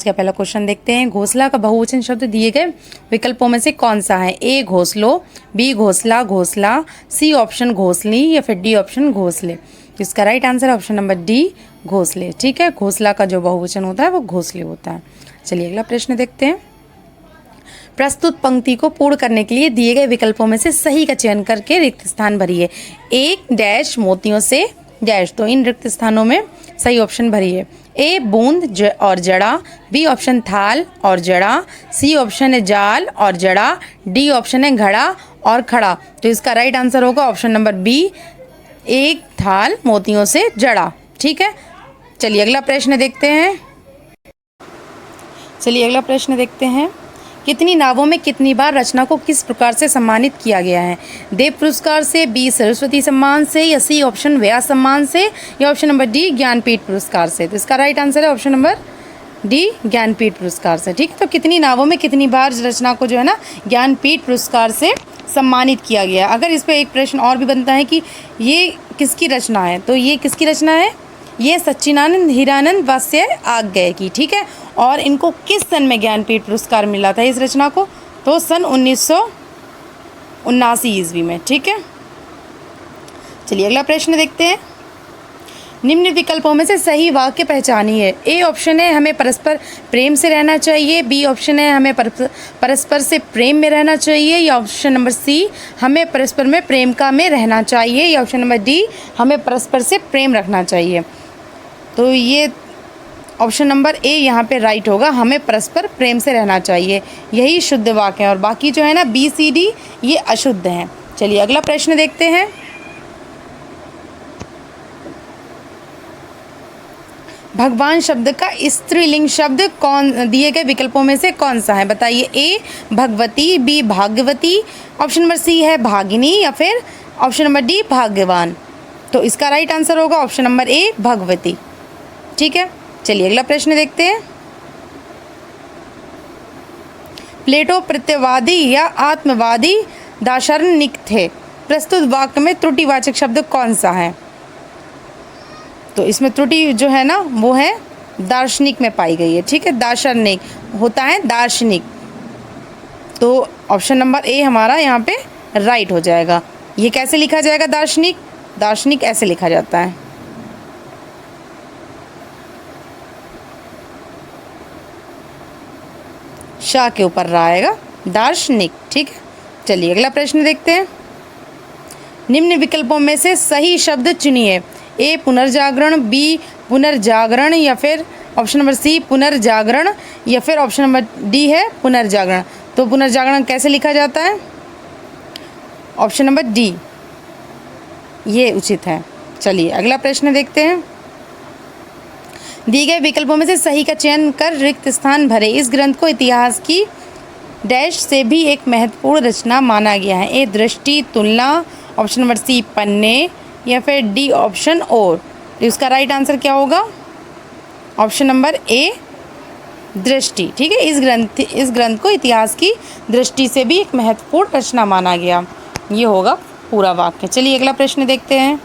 इसका पहला क्वेश्चन देखते हैं। घोंसला का बहुवचन शब्द दिए गए विकल्पों में से कौन सा है? ए घोंसलो, बी घोंसला घोंसला, सी ऑप्शन घोंसली या फिर डी ऑप्शन घोंसले। तो इसका राइट आंसर है ऑप्शन नंबर डी घोंसले। ठीक है, घोंसला का जो बहुवचन होता है वो घोंसले होता है। चलिए अगला प्रश्न देखते हैं। प्रस्तुत पंक्ति को पूर्ण करने के लिए दिए गए विकल्पों में से सही का चयन करके रिक्त स्थान भरिए। एक डैश मोतियों से डैश, तो इन रिक्त स्थानों में सही ऑप्शन भरिए। ए बूंद और जड़ा, बी ऑप्शन थाल और जड़ा, सी ऑप्शन है जाल और जड़ा, डी ऑप्शन है घड़ा और खड़ा। तो इसका राइट आंसर होगा ऑप्शन नंबर बी, एक थाल मोतियों से जड़ा। ठीक है, चलिए अगला प्रश्न देखते हैं। कितनी नावों में कितनी बार रचना को किस प्रकार से सम्मानित किया गया है? देव पुरस्कार से, बी सरस्वती सम्मान से, या सी ऑप्शन व्यास सम्मान से, या ऑप्शन नंबर डी ज्ञानपीठ पुरस्कार से। तो इसका राइट आंसर है ऑप्शन नंबर डी ज्ञानपीठ पुरस्कार से। ठीक है, तो कितनी नावों में कितनी बार रचना को जो है ना ज्ञानपीठ पुरस्कार से सम्मानित किया गया। अगर इस पर एक प्रश्न और भी बनता है कि ये किसकी रचना है, तो ये किसकी रचना है? ये सच्चिदानंद हीरानंद वात्स्य आज्ञे की। ठीक है, और इनको किस सन में ज्ञानपीठ पुरस्कार मिला था इस रचना को? तो सन 1979 ईस्वी में। ठीक है, चलिए अगला प्रश्न देखते हैं। निम्न विकल्पों में से सही वाक्य पहचानिए। ए ऑप्शन है हमें परस्पर प्रेम से रहना चाहिए, बी ऑप्शन है हमें परस्पर से प्रेम में रहना चाहिए, या ऑप्शन नंबर सी हमें परस्पर में प्रेम का में रहना चाहिए, या ऑप्शन नंबर डी हमें परस्पर से प्रेम रखना चाहिए। तो ये ऑप्शन नंबर ए यहाँ पे राइट होगा, हमें परस्पर प्रेम से रहना चाहिए, यही शुद्ध वाक्य है, और बाकी जो है ना बी सी डी ये अशुद्ध हैं। चलिए अगला प्रश्न देखते हैं। भगवान शब्द का स्त्रीलिंग शब्द कौन दिए गए विकल्पों में से कौन सा है? बताइए। ए भगवती, बी भाग्यवती, ऑप्शन नंबर सी है भागिनी, या फिर ऑप्शन नंबर डी भाग्यवान। तो इसका राइट आंसर होगा ऑप्शन नंबर ए भगवती। ठीक है, चलिए अगला प्रश्न देखते हैं। प्लेटो प्रत्यवादी या आत्मवादी दार्शनिक थे। प्रस्तुत वाक्य में त्रुटिवाचक शब्द कौन सा है? तो इसमें त्रुटि जो है ना वो है दार्शनिक में पाई गई है। ठीक है, दार्शनिक होता है दार्शनिक, तो ऑप्शन नंबर ए हमारा यहाँ पे राइट हो जाएगा। ये कैसे लिखा जाएगा? दार्शनिक, दार्शनिक ऐसे लिखा जाता है। शाह के ऊपर रहा आएगा दार्शनिक। ठीक है, चलिए अगला प्रश्न देखते हैं। निम्न विकल्पों में से सही शब्द चुनिए। ए पुनर्जागरण, बी पुनर्जागरण, या फिर ऑप्शन नंबर सी पुनर्जागरण, या फिर ऑप्शन नंबर डी है पुनर्जागरण। तो पुनर्जागरण कैसे लिखा जाता है? ऑप्शन नंबर डी ये उचित है। चलिए अगला प्रश्न देखते हैं। दिए गए विकल्पों में से सही का चयन कर रिक्त स्थान भरे। इस ग्रंथ को इतिहास की डैश से भी एक महत्वपूर्ण रचना माना गया है। ए दृष्टि, तुलना, ऑप्शन नंबर सी पन्ने, या फिर डी ऑप्शन और। तो इसका राइट आंसर क्या होगा? ऑप्शन नंबर ए दृष्टि। ठीक है, इस ग्रंथ को इतिहास की दृष्टि से भी एक महत्वपूर्ण रचना माना गया, ये होगा पूरा वाक्य। चलिए अगला प्रश्न देखते हैं।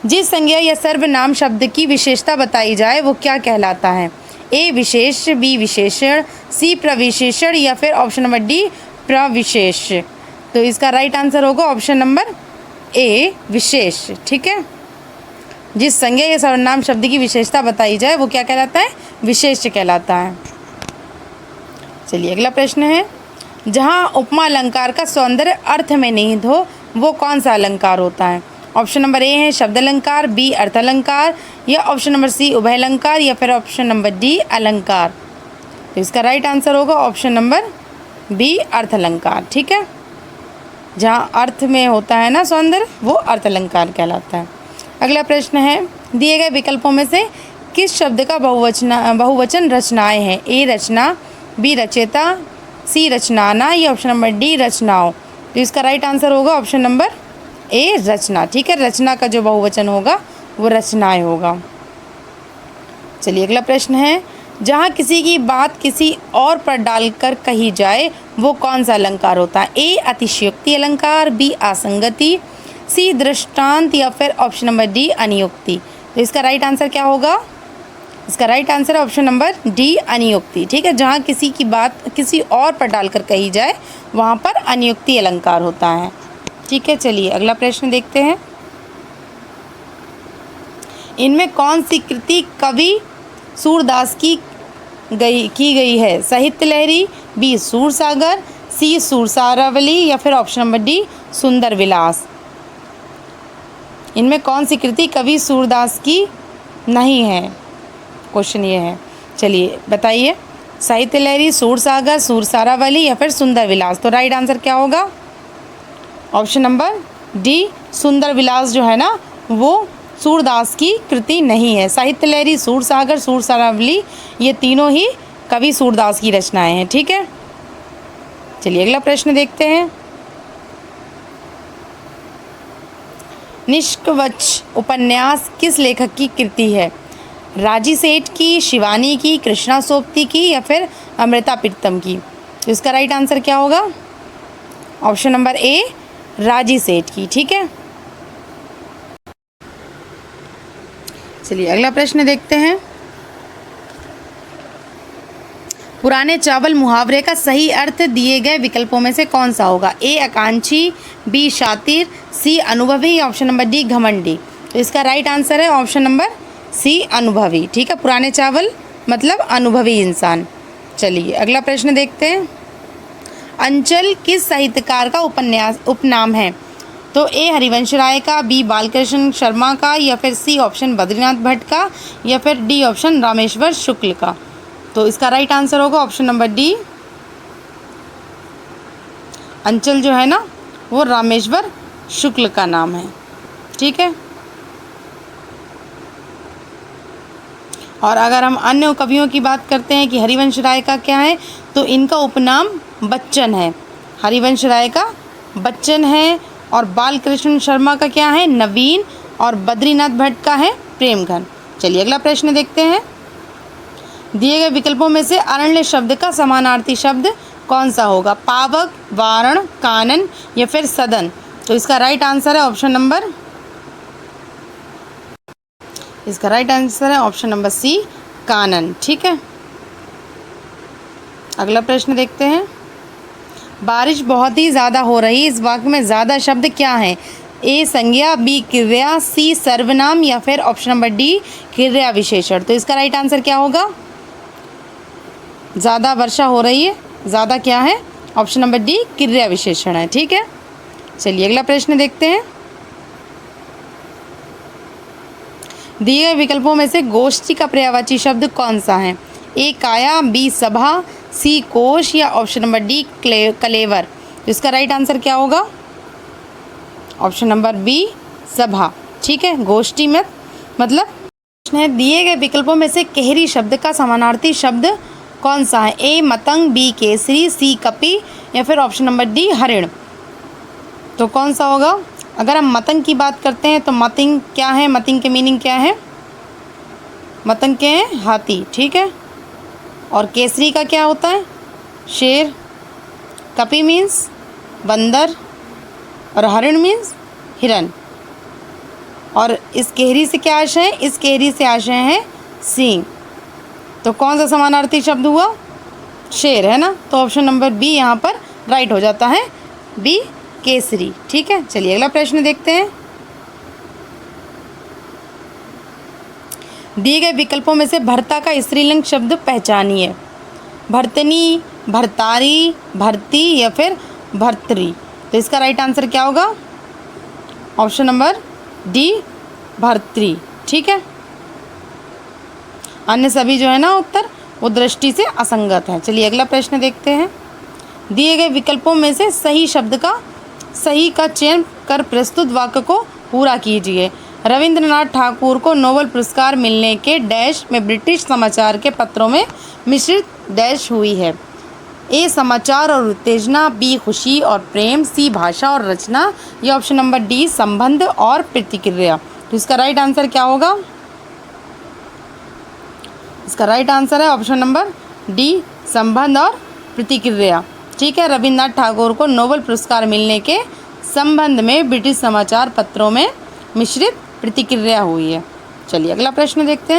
जिस संज्ञा या सर्वनाम शब्द की विशेषता बताई जाए वो क्या कहलाता है? ए विशेष, बी विशेषण, सी प्रविशेषण, या फिर ऑप्शन नंबर डी प्रविशेष। तो इसका राइट आंसर होगा ऑप्शन नंबर ए विशेष। ठीक है, जिस संज्ञा या सर्वनाम शब्द की विशेषता बताई जाए वो क्या कहलाता है? विशेष कहलाता है। चलिए अगला प्रश्न है। जहाँ उपमा अलंकार का सौंदर्य अर्थ में निहित हो वो कौन सा अलंकार होता है? ऑप्शन नंबर ए है शब्द अलंकार, बी अर्थ अलंकार, या ऑप्शन नंबर सी उभय अलंकार, या फिर ऑप्शन नंबर डी अलंकार। तो इसका राइट आंसर होगा ऑप्शन नंबर बी अर्थ अलंकार। ठीक है, जहाँ अर्थ में होता है ना सौंदर्य वो अर्थ अलंकार कहलाता है। अगला प्रश्न है। दिए गए विकल्पों में से किस शब्द का बहुवचन रचनाएं हैं? ए रचना, बी रचयिता, सी रचनाना, या ऑप्शन नंबर डी रचनाओं। तो इसका राइट आंसर होगा ऑप्शन नंबर ए रचना। ठीक है, रचना का जो बहुवचन होगा वो रचनाएं होगा। चलिए अगला प्रश्न है। जहाँ किसी की बात किसी और पर डालकर कही जाए वो कौन सा अलंकार होता है? ए अतिशयोक्ति अलंकार, बी आसंगति, सी दृष्टांत, या फिर ऑप्शन नंबर डी अनियुक्ति। तो इसका राइट आंसर क्या होगा? इसका राइट आंसर है ऑप्शन नंबर डी, अनियुक्ति। ठीक है, जहाँ किसी की बात किसी और पर डालकर कही जाए वहाँ पर अनियुक्ति अलंकार होता है। ठीक है, चलिए अगला प्रश्न देखते हैं। इनमें कौन सी कृति कवि सूरदास की गई है? साहित्य लहरी, बी सूरसागर, सी सूरसारावली या फिर ऑप्शन नंबर डी सुंदर विलास। इनमें कौन सी कृति कवि सूरदास की नहीं है? क्वेश्चन ये है, चलिए बताइए। साहित्य लहरी, सूरसागर, सूरसारावली या फिर सुंदर विलास। तो राइट आंसर क्या होगा? ऑप्शन नंबर डी सुंदर विलास जो है ना वो सूरदास की कृति नहीं है। साहित्य लहरी, सूरसागर, सूरसारावली ये तीनों ही कवि सूरदास की रचनाएं हैं। ठीक है, चलिए अगला प्रश्न देखते हैं। निष्कवच उपन्यास किस लेखक की कृति है? राजी सेठ की, शिवानी की, कृष्णा सोबती की या फिर अमृता प्रीतम की। तो इसका राइट आंसर क्या होगा? ऑप्शन नंबर ए राजी सेठ की। ठीक है, चलिए अगला प्रश्न देखते हैं। पुराने चावल मुहावरे का सही अर्थ दिए गए विकल्पों में से कौन सा होगा? ए आकांक्षी, बी शातिर, सी अनुभवी, ऑप्शन नंबर डी घमंडी। तो इसका राइट आंसर है ऑप्शन नंबर सी अनुभवी। ठीक है, पुराने चावल मतलब अनुभवी इंसान। चलिए अगला प्रश्न देखते हैं। अंचल किस साहित्यकार का उपनाम है? तो ए हरिवंश राय का, बी बालकृष्ण शर्मा का या फिर सी ऑप्शन बद्रीनाथ भट्ट का या फिर डी ऑप्शन रामेश्वर शुक्ल का। तो इसका राइट आंसर होगा ऑप्शन नंबर डी, अंचल जो है ना वो रामेश्वर शुक्ल का नाम है। ठीक है, और अगर हम अन्य कवियों की बात करते हैं कि हरिवंश राय का क्या है, तो इनका उपनाम बच्चन है। हरिवंश राय का बच्चन है और बालकृष्ण शर्मा का क्या है? नवीन, और बद्रीनाथ भट्ट का है प्रेमघन। चलिए अगला प्रश्न देखते हैं। दिए गए विकल्पों में से अरण्य शब्द का समानार्थी शब्द कौन सा होगा? पावक, वारण, कानन या फिर सदन। तो इसका राइट आंसर है ऑप्शन नंबर सी कानन। ठीक है, अगला प्रश्न देखते हैं। बारिश बहुत ही ज़्यादा हो रही, इस वाक्य में ज़्यादा शब्द क्या हैं? ए संज्ञा, बी क्रिया, सी सर्वनाम या फिर ऑप्शन नंबर डी क्रिया विशेषण। तो इसका राइट आंसर क्या होगा? ज़्यादा वर्षा हो रही है, ज़्यादा क्या है? ऑप्शन नंबर डी क्रिया विशेषण है। ठीक है, चलिए अगला प्रश्न देखते हैं। दिए गए विकल्पों में से गोष्ठी का पर्यायवाची शब्द कौन सा है? ए काया, बी सभा, सी कोश या ऑप्शन नंबर डी कलेवर। तो इसका राइट आंसर क्या होगा? ऑप्शन नंबर बी सभा। ठीक है, गोष्ठी में मतलब दिए गए विकल्पों में से केहरी शब्द का समानार्थी शब्द कौन सा है? ए मतंग, बी केसरी, सी कपि या फिर ऑप्शन नंबर डी हरिण। तो कौन सा होगा? अगर हम मतंग की बात करते हैं तो मतिंग क्या है? मतिंग के मीनिंग क्या है? मतंग के हैं हाथी। ठीक है, और केसरी का क्या होता है? शेर। कपि मीन्स बंदर और हरिण मीन्स हिरन। और इस केहरी से क्या आशय है? इस केहरी से आशय है सींग। तो कौन सा समानार्थी शब्द हुआ? शेर, है ना। तो ऑप्शन नंबर बी यहाँ पर राइट हो जाता है, बी केसरी। ठीक है, चलिए अगला प्रश्न देखते हैं। दिए गए विकल्पों में से भर्ता का स्त्रीलिंग शब्द पहचानिए। भर्तनी, भर्तारी, भर्ती या फिर भर्तरी। तो इसका राइट आंसर क्या होगा? Option number D Bhartari. ठीक है, अन्य सभी जो है ना उत्तर वो दृष्टि से असंगत है। चलिए अगला प्रश्न देखते हैं। दिए गए विकल्पों में से सही का चयन कर प्रस्तुत वाक्य को पूरा कीजिए। रविंद्रनाथ ठाकुर को नोबेल पुरस्कार मिलने के डैश में ब्रिटिश समाचार के पत्रों में मिश्रित डैश हुई है। ए समाचार और उत्तेजना, बी खुशी और प्रेम, सी भाषा और रचना या ऑप्शन नंबर डी संबंध और प्रतिक्रिया। तो इसका राइट आंसर क्या होगा? इसका राइट आंसर है ऑप्शन नंबर डी संबंध और प्रतिक्रिया। ठीक है, रविंद्रनाथ ठाकुर को नोबेल पुरस्कार मिलने के संबंध में ब्रिटिश समाचार पत्रों में मिश्रित प्रतिक्रिया हुई है। चलिए अगला प्रश्न देखते हैं।